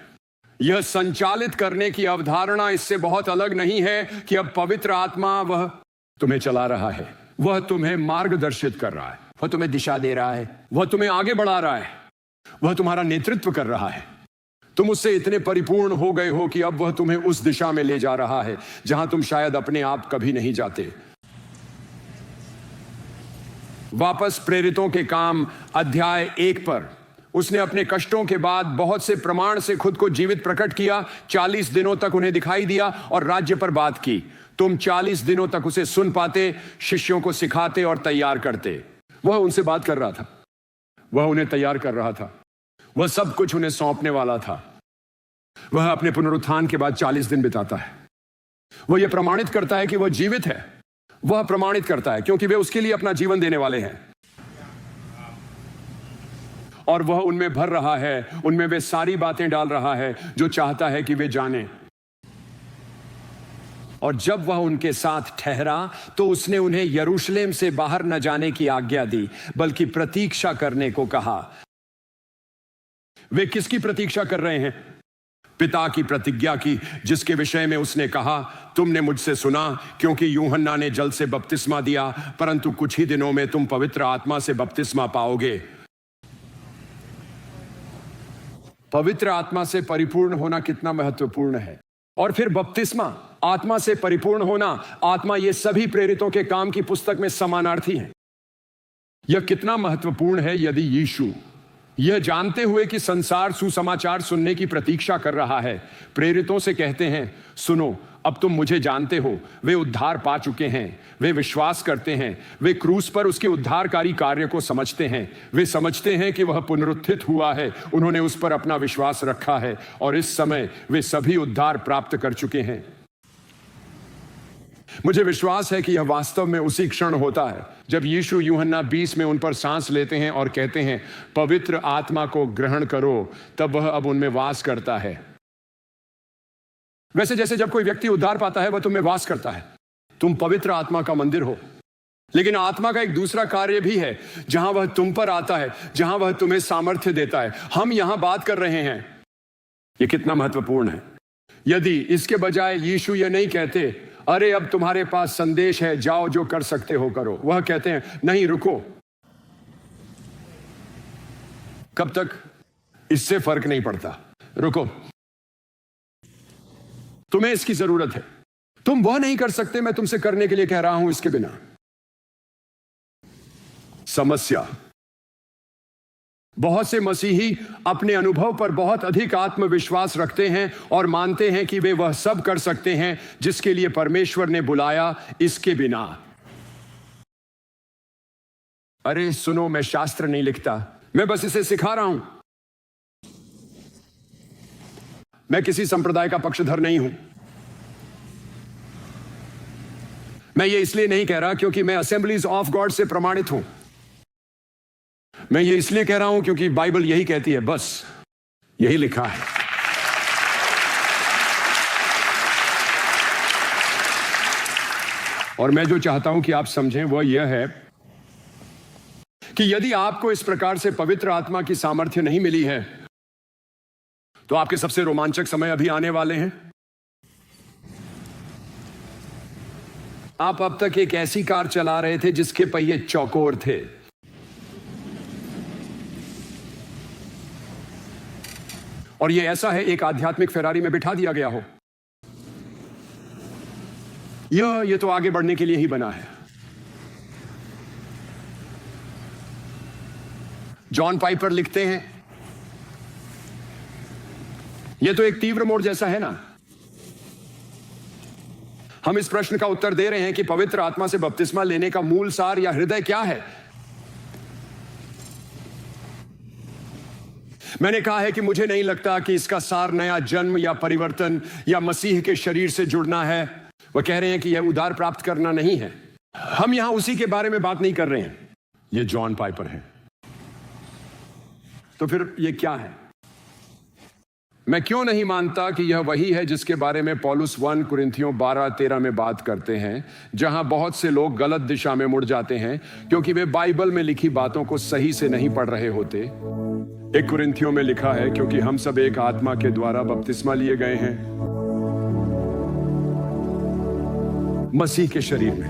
यह संचालित करने की अवधारणा इससे बहुत अलग नहीं है कि अब पवित्र आत्मा वह तुम्हें चला रहा है, वह तुम्हें मार्गदर्शित कर रहा है, वह तुम्हें दिशा दे रहा है, वह तुम्हें आगे बढ़ा रहा है, वह तुम्हारा नेतृत्व कर रहा है। तुम उससे इतने परिपूर्ण हो गए हो कि अब वह तुम्हें उस दिशा में ले जा रहा है जहां तुम शायद अपने आप कभी नहीं जाते। वापस प्रेरितों के काम अध्याय 1 पर, उसने अपने कष्टों के बाद बहुत से प्रमाण से खुद को जीवित प्रकट किया। 40 दिनों तक उन्हें दिखाई दिया और राज्य पर बात की। तुम 40 दिनों तक उसे सुन पाते, शिष्यों को सिखाते और तैयार करते। वह उनसे बात कर रहा था, वह उन्हें तैयार कर रहा था, वह सब कुछ उन्हें सौंपने वाला था। वह अपने पुनरुत्थान के बाद 40 दिन बिताता है। वह यह प्रमाणित करता है कि वह जीवित है। वह प्रमाणित करता है क्योंकि वे उसके लिए अपना जीवन देने वाले हैं। और वह उनमें भर रहा है, उनमें वे सारी बातें डाल रहा है जो चाहता है कि वे जानें। और जब वह उनके साथ ठहरा तो उसने उन्हें यरूशलेम से बाहर न जाने की आज्ञा दी, बल्कि प्रतीक्षा करने को कहा। वे किसकी प्रतीक्षा कर रहे हैं? पिता की प्रतिज्ञा की, जिसके विषय में उसने कहा, तुमने मुझसे सुना, क्योंकि यूहन्ना ने जल से बपतिस्मा दिया, परंतु कुछ ही दिनों में तुम पवित्र आत्मा से बपतिस्मा पाओगे। पवित्र आत्मा से परिपूर्ण होना कितना महत्वपूर्ण है। और फिर बपतिस्मा, आत्मा से परिपूर्ण होना, आत्मा, ये सभी प्रेरितों के काम की पुस्तक में समानार्थी है। यह कितना महत्वपूर्ण है यदि यीशु, यह जानते हुए कि संसार सुसमाचार सुनने की प्रतीक्षा कर रहा है, प्रेरितों से कहते हैं, सुनो, अब तुम मुझे जानते हो। वे उद्धार पा चुके हैं, वे विश्वास करते हैं, वे क्रूस पर उसके उद्धारकारी कार्य को समझते हैं, वे समझते हैं कि वह पुनरुत्थित हुआ है, उन्होंने उस पर अपना विश्वास रखा है, और इस समय वे सभी उद्धार प्राप्त कर चुके हैं। मुझे विश्वास है कि यह वास्तव में उसी क्षण होता है जब यीशु यूहन्ना 20 में उन पर सांस लेते हैं और कहते हैं, पवित्र आत्मा को ग्रहण करो, तब वह अब उनमें वास करता है। वैसे जैसे जब कोई व्यक्ति उद्धार पाता है, वह तुम में वास करता है, तुम पवित्र आत्मा का मंदिर हो। लेकिन आत्मा का एक दूसरा कार्य भी है, जहां वह तुम पर आता है, जहां वह तुम्हें सामर्थ्य देता है। हम यहां बात कर रहे हैं, यह कितना महत्वपूर्ण है। यदि इसके बजाय यीशु यह नहीं कहते, अरे अब तुम्हारे पास संदेश है, जाओ जो कर सकते हो करो, वह कहते हैं, नहीं रुको। कब तक? इससे फर्क नहीं पड़ता, रुको। तुम्हें इसकी जरूरत है। तुम वह नहीं कर सकते मैं तुमसे करने के लिए कह रहा हूं इसके बिना। समस्या, बहुत से मसीही अपने अनुभव पर बहुत अधिक आत्मविश्वास रखते हैं और मानते हैं कि वे वह सब कर सकते हैं जिसके लिए परमेश्वर ने बुलाया, इसके बिना। अरे सुनो, मैं शास्त्र नहीं लिखता, मैं बस इसे सिखा रहा हूं। मैं किसी संप्रदाय का पक्षधर नहीं हूं। मैं ये इसलिए नहीं कह रहा क्योंकि मैं असेंबलीज ऑफ गॉड से प्रमाणित हूं। मैं ये इसलिए कह रहा हूं क्योंकि बाइबल यही कहती है, बस यही लिखा है। और मैं जो चाहता हूं कि आप समझें वह यह है कि यदि आपको इस प्रकार से पवित्र आत्मा की सामर्थ्य नहीं मिली है तो आपके सबसे रोमांचक समय अभी आने वाले हैं। आप अब तक एक ऐसी कार चला रहे थे जिसके पहिए चौकोर थे। और यह ऐसा है, एक आध्यात्मिक फेरारी में बिठा दिया गया हो। यह तो आगे बढ़ने के लिए ही बना है। जॉन पाइपर लिखते हैं, यह तो एक तीव्र मोड़ जैसा है ना। हम इस प्रश्न का उत्तर दे रहे हैं कि पवित्र आत्मा से बपतिस्मा लेने का मूल सार या हृदय क्या है। मैंने कहा है कि मुझे नहीं लगता कि इसका सार नया जन्म या परिवर्तन या मसीह के शरीर से जुड़ना है। वह कह रहे हैं कि यह उद्धार प्राप्त करना नहीं है। हम यहां उसी के बारे में बात नहीं कर रहे हैं। यह जॉन पाइपर है। तो फिर यह क्या है? मैं क्यों नहीं मानता कि यह वही है जिसके बारे में पौलुस 1 कुरिन्थियों 12-13 में बात करते हैं, जहां बहुत से लोग गलत दिशा में मुड़ जाते हैं क्योंकि वे बाइबल में लिखी बातों को सही से नहीं पढ़ रहे होते। 1 कुरिन्थियों में लिखा है, क्योंकि हम सब एक आत्मा के द्वारा बपतिस्मा लिए गए हैं मसीह के शरीर में।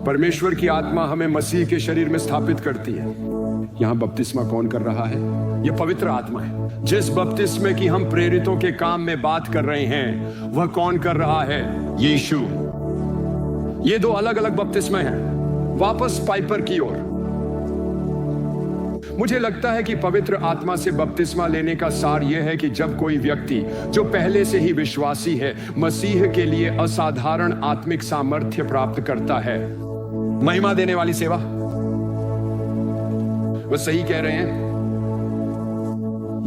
परमेश्वर की आत्मा हमें मसीह के शरीर में स्थापित करती है। यहां बपतिस्मा कौन कर रहा है? यह पवित्र आत्मा है। जिस बपतिस्मे की हम प्रेरितों के काम में बात कर रहे हैं, वह कौन कर रहा है? यीशु। ये दो अलग अलग बपतिस्मे हैं। वापस पाइपर की ओर। मुझे लगता है कि पवित्र आत्मा से बपतिस्मा लेने का सार यह है कि जब कोई व्यक्ति जो पहले से ही विश्वासी है मसीह के लिए असाधारण आत्मिक सामर्थ्य प्राप्त करता है। महिमा देने वाली सेवा, वह सही कह रहे हैं।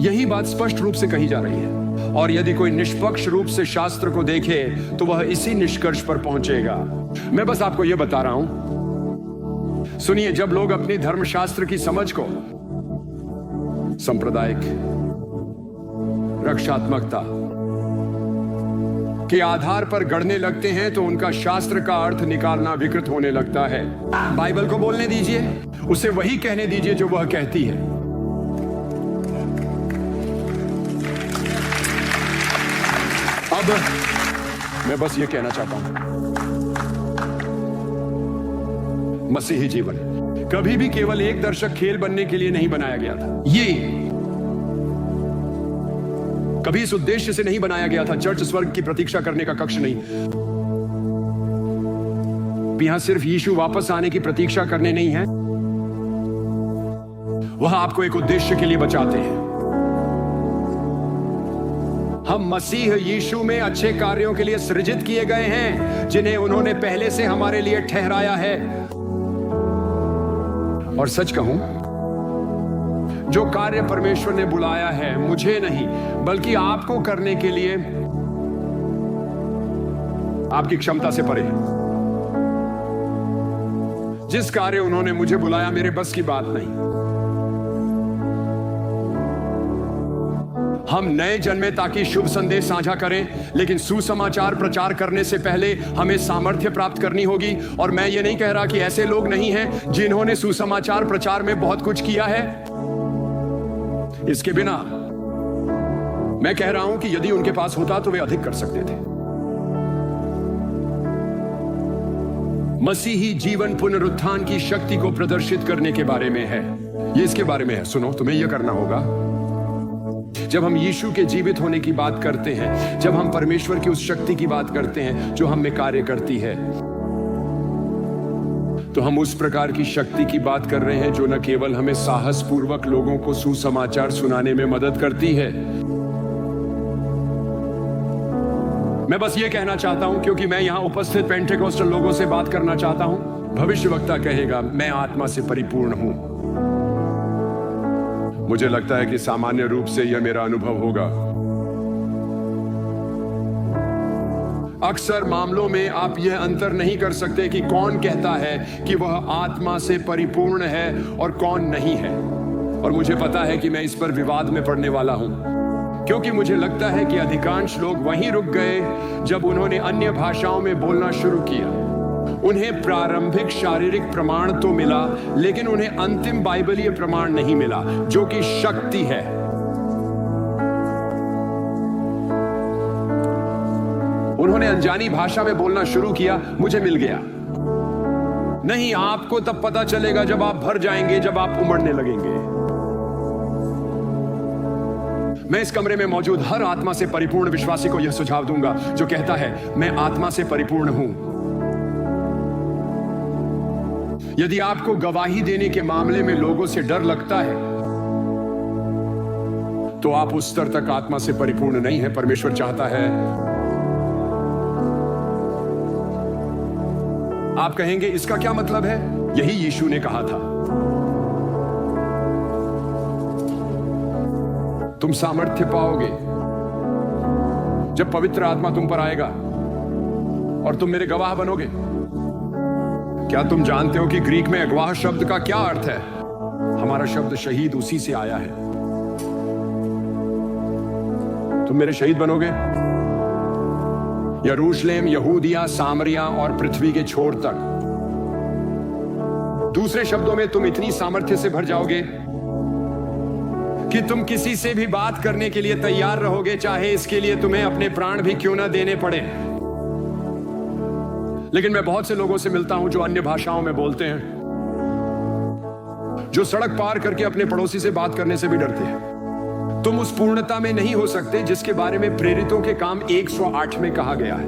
यही बात स्पष्ट रूप से कही जा रही है। और यदि कोई निष्पक्ष रूप से शास्त्र को देखे तो वह इसी निष्कर्ष पर पहुंचेगा। मैं बस आपको यह बता रहा हूं। सुनिए, जब लोग अपनी धर्मशास्त्र की समझ को सांप्रदायिक रक्षात्मकता के आधार पर गढ़ने लगते हैं तो उनका शास्त्र का अर्थ निकालना विकृत होने लगता है। बाइबल को बोलने दीजिए, उसे वही कहने दीजिए जो वह कहती है। अब मैं बस ये कहना चाहता हूं, मसीही जीवन कभी भी केवल एक दर्शक खेल बनने के लिए नहीं बनाया गया था। ये कभी इस उद्देश्य से नहीं बनाया गया था। चर्च स्वर्ग की प्रतीक्षा करने का कक्ष नहीं। यहां सिर्फ यीशु वापस आने की प्रतीक्षा करने नहीं है, वह आपको एक उद्देश्य के लिए बचाते हैं। हम मसीह यीशु में अच्छे कार्यों के लिए सृजित किए गए हैं, जिन्हें उन्होंने पहले से हमारे लिए ठहराया है। और सच कहूं, जो कार्य परमेश्वर ने बुलाया है मुझे नहीं बल्कि आपको करने के लिए, आपकी क्षमता से परे। जिस कार्य उन्होंने मुझे बुलाया मेरे बस की बात नहीं। हम नए जन्मे ताकि शुभ संदेश साझा करें, लेकिन सुसमाचार प्रचार करने से पहले हमें सामर्थ्य प्राप्त करनी होगी। और मैं ये नहीं कह रहा कि ऐसे लोग नहीं हैं जिन्होंने सुसमाचार प्रचार में बहुत कुछ किया है। इसके बिना मैं कह रहा हूं कि यदि उनके पास होता तो वे अधिक कर सकते थे। मसीही जीवन पुनरुत्थान की शक्ति को प्रदर्शित करने के बारे में है। ये इसके बारे में है। सुनो, तुम्हें यह करना होगा। जब हम यीशु के जीवित होने की बात करते हैं, जब हम परमेश्वर की उस शक्ति की बात करते हैं जो हम में कार्य करती है, तो हम उस प्रकार की शक्ति की बात कर रहे हैं जो न केवल हमें साहस पूर्वक लोगों को सुसमाचार सुनाने में मदद करती है। मैं बस ये कहना चाहता हूं, क्योंकि मैं यहां उपस्थित पेंटेकोस्टल लोगों से बात करना चाहता हूं। भविष्यवक्ता कहेगा, मैं आत्मा से परिपूर्ण हूं। मुझे लगता है कि सामान्य रूप से यह मेरा अनुभव होगा। अक्सर मामलों में आप यह अंतर नहीं कर सकते कि कौन कहता है कि वह आत्मा से परिपूर्ण है और कौन नहीं है। और मुझे पता है कि मैं इस पर विवाद में पड़ने वाला हूं, क्योंकि मुझे लगता है कि अधिकांश लोग वहीं रुक गए जब उन्होंने अन्य भाषाओं में बोलना शुरू किया। उन्हें प्रारंभिक शारीरिक प्रमाण तो मिला, लेकिन उन्हें अंतिम बाइबलीय प्रमाण नहीं मिला, जो कि शक्ति है। उन्होंने अनजानी भाषा में बोलना शुरू किया, मुझे मिल गया। नहीं, आपको तब पता चलेगा जब आप भर जाएंगे, जब आप उमड़ने लगेंगे। मैं इस कमरे में मौजूद हर आत्मा से परिपूर्ण विश्वासी को यह सुझाव दूंगा जो कहता है, मैं आत्मा से परिपूर्ण हूं। यदि आपको गवाही देने के मामले में लोगों से डर लगता है, तो आप उस स्तर तक आत्मा से परिपूर्ण नहीं है। परमेश्वर चाहता है, आप कहेंगे इसका क्या मतलब है? यही यीशु ने कहा था, तुम सामर्थ्य पाओगे जब पवित्र आत्मा तुम पर आएगा और तुम मेरे गवाह बनोगे। क्या तुम जानते हो कि ग्रीक में अगवाह शब्द का क्या अर्थ है? हमारा शब्द शहीद उसी से आया है। तुम मेरे शहीद बनोगे। यरूशलेम, यहूदिया, सामरिया और पृथ्वी के छोर तक। दूसरे शब्दों में, तुम इतनी सामर्थ्य से भर जाओगे कि तुम किसी से भी बात करने के लिए तैयार रहोगे, चाहे इसके लिए तुम्हें अपने प्राण भी क्यों ना देने पड़े। लेकिन मैं बहुत से लोगों से मिलता हूं जो अन्य भाषाओं में बोलते हैं, जो सड़क पार करके अपने पड़ोसी से बात करने से भी डरते हैं। तुम उस पूर्णता में नहीं हो सकते जिसके बारे में प्रेरितों के काम 108 में कहा गया है।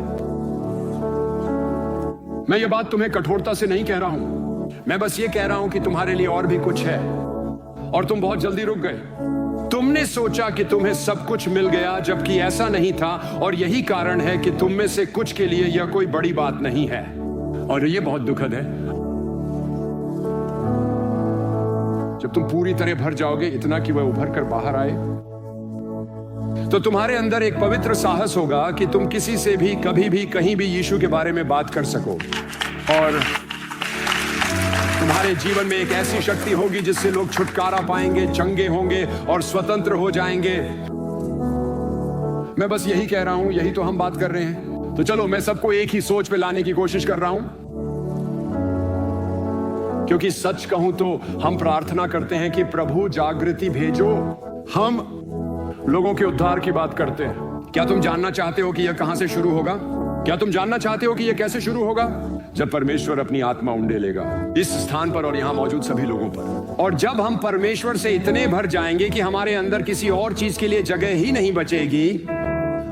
मैं ये बात तुम्हें कठोरता से नहीं कह रहा हूं, मैं बस ये कह रहा हूं कि तुम्हारे लिए और भी कुछ है और तुम बहुत जल्दी रुक गए। तुमने सोचा कि तुम्हें सब कुछ मिल गया, जबकि ऐसा नहीं था, और यही कारण है कि तुम में से कुछ के लिए यह कोई बड़ी बात नहीं है। और यह बहुत दुखद है। जब तुम पूरी तरह भर जाओगे, इतना कि वह उभर कर बाहर आए, तो तुम्हारे अंदर एक पवित्र साहस होगा कि तुम किसी से भी, कभी भी, कहीं भी यीशु के बारे में बात कर सको। और तुम्हारे जीवन में एक ऐसी शक्ति होगी जिससे लोग छुटकारा पाएंगे, चंगे होंगे और स्वतंत्र हो जाएंगे। मैं बस यही कह रहा हूं, यही तो हम बात कर रहे हैं। तो चलो, मैं सबको एक ही सोच पे लाने की कोशिश कर रहा हूं, क्योंकि सच कहूं तो हम प्रार्थना करते हैं कि प्रभु जागृति भेजो। हम लोगों के उद्धार की बात करते हैं। क्या तुम जानना चाहते हो कि यह कहां से शुरू होगा? क्या तुम जानना चाहते हो कि यह कैसे शुरू होगा? जब परमेश्वर अपनी आत्मा उंडेलेगा इस स्थान पर और यहां मौजूद सभी लोगों पर। और जब हम परमेश्वर से इतने भर जाएंगे कि हमारे अंदर किसी और चीज के लिए जगह ही नहीं बचेगी,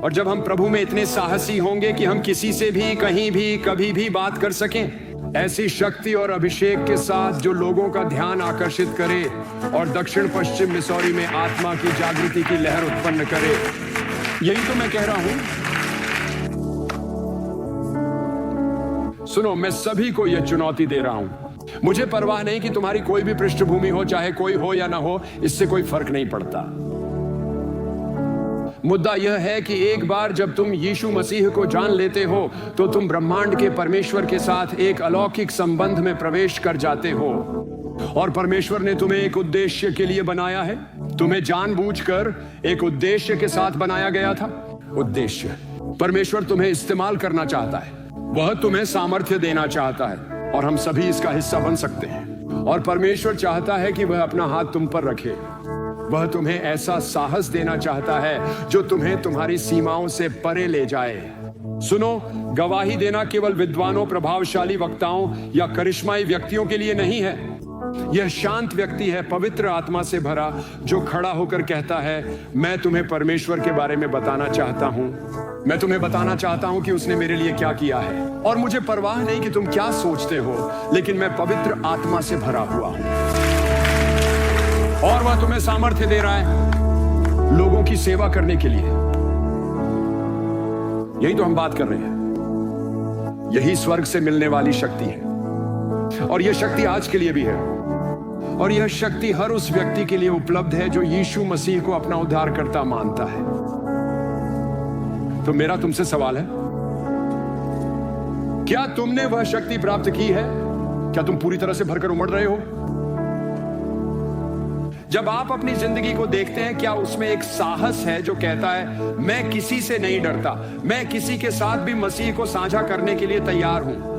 और जब हम प्रभु में इतने साहसी होंगे कि हम किसी से भी, कहीं भी, कभी भी बात कर सकें, ऐसी शक्ति और अभिषेक के साथ जो लोगों का ध्यान आकर्षित करे और दक्षिण पश्चिम मिसौरी में आत्मा की जागृति की लहर उत्पन्न करे। यही तो मैं कह रहा हूं। सुनो, मैं सभी को यह चुनौती दे रहा हूं। मुझे परवाह नहीं कि तुम्हारी कोई भी पृष्ठभूमि हो, चाहे कोई हो या ना हो, इससे कोई फर्क नहीं पड़ता। मुद्दा यह है कि एक बार जब तुम यीशु मसीह को जान लेते हो, तो तुम ब्रह्मांड के परमेश्वर के साथ एक अलौकिक संबंध में प्रवेश कर जाते हो। और परमेश्वर ने तुम्हें एक उद्देश्य के लिए बनाया है। तुम्हें जानबूझकर एक उद्देश्य के साथ बनाया गया था। उद्देश्य, परमेश्वर तुम्हें इस्तेमाल करना चाहता है, वह तुम्हें सामर्थ्य देना चाहता है, और हम सभी इसका हिस्सा बन सकते हैं। और परमेश्वर चाहता है कि वह अपना हाथ तुम पर रखे। वह तुम्हें ऐसा साहस देना चाहता है जो तुम्हें तुम्हारी सीमाओं से परे ले जाए। सुनो, गवाही देना केवल विद्वानों, प्रभावशाली वक्ताओं या करिश्माई व्यक्तियों के लिए नहीं है। यह शांत व्यक्ति है, पवित्र आत्मा से भरा, जो खड़ा होकर कहता है, मैं तुम्हें परमेश्वर के बारे में बताना चाहता हूं। मैं तुम्हें बताना चाहता हूं कि उसने मेरे लिए क्या किया है, और मुझे परवाह नहीं कि तुम क्या सोचते हो, लेकिन मैं पवित्र आत्मा से भरा हुआ हूं। और वह तुम्हें सामर्थ्य दे रहा है लोगों की सेवा करने के लिए। यही तो हम बात कर रहे हैं। यही स्वर्ग से मिलने वाली शक्ति है, और यह शक्ति आज के लिए भी है, और यह शक्ति हर उस व्यक्ति के लिए उपलब्ध है जो यीशु मसीह को अपना उद्धारकर्ता मानता है। तो मेरा तुमसे सवाल है, क्या तुमने वह शक्ति प्राप्त की है? क्या तुम पूरी तरह से भरकर उमड़ रहे हो? जब आप अपनी जिंदगी को देखते हैं, क्या उसमें एक साहस है जो कहता है, मैं किसी से नहीं डरता, मैं किसी के साथ भी मसीह को साझा करने के लिए तैयार हूं?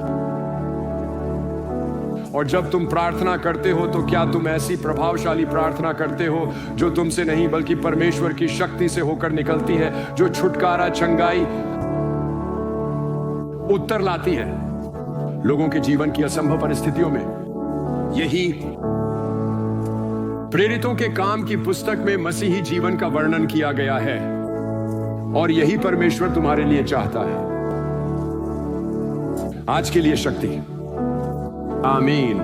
और जब तुम प्रार्थना करते हो, तो क्या तुम ऐसी प्रभावशाली प्रार्थना करते हो जो तुमसे नहीं बल्कि परमेश्वर की शक्ति से होकर निकलती है, जो छुटकारा, चंगाई, उत्तर लाती है लोगों के जीवन की असंभव परिस्थितियों में? यही प्रेरितों के काम की पुस्तक में मसीही जीवन का वर्णन किया गया है, और यही परमेश्वर तुम्हारे लिए चाहता है। आज के लिए शक्ति। आमीन।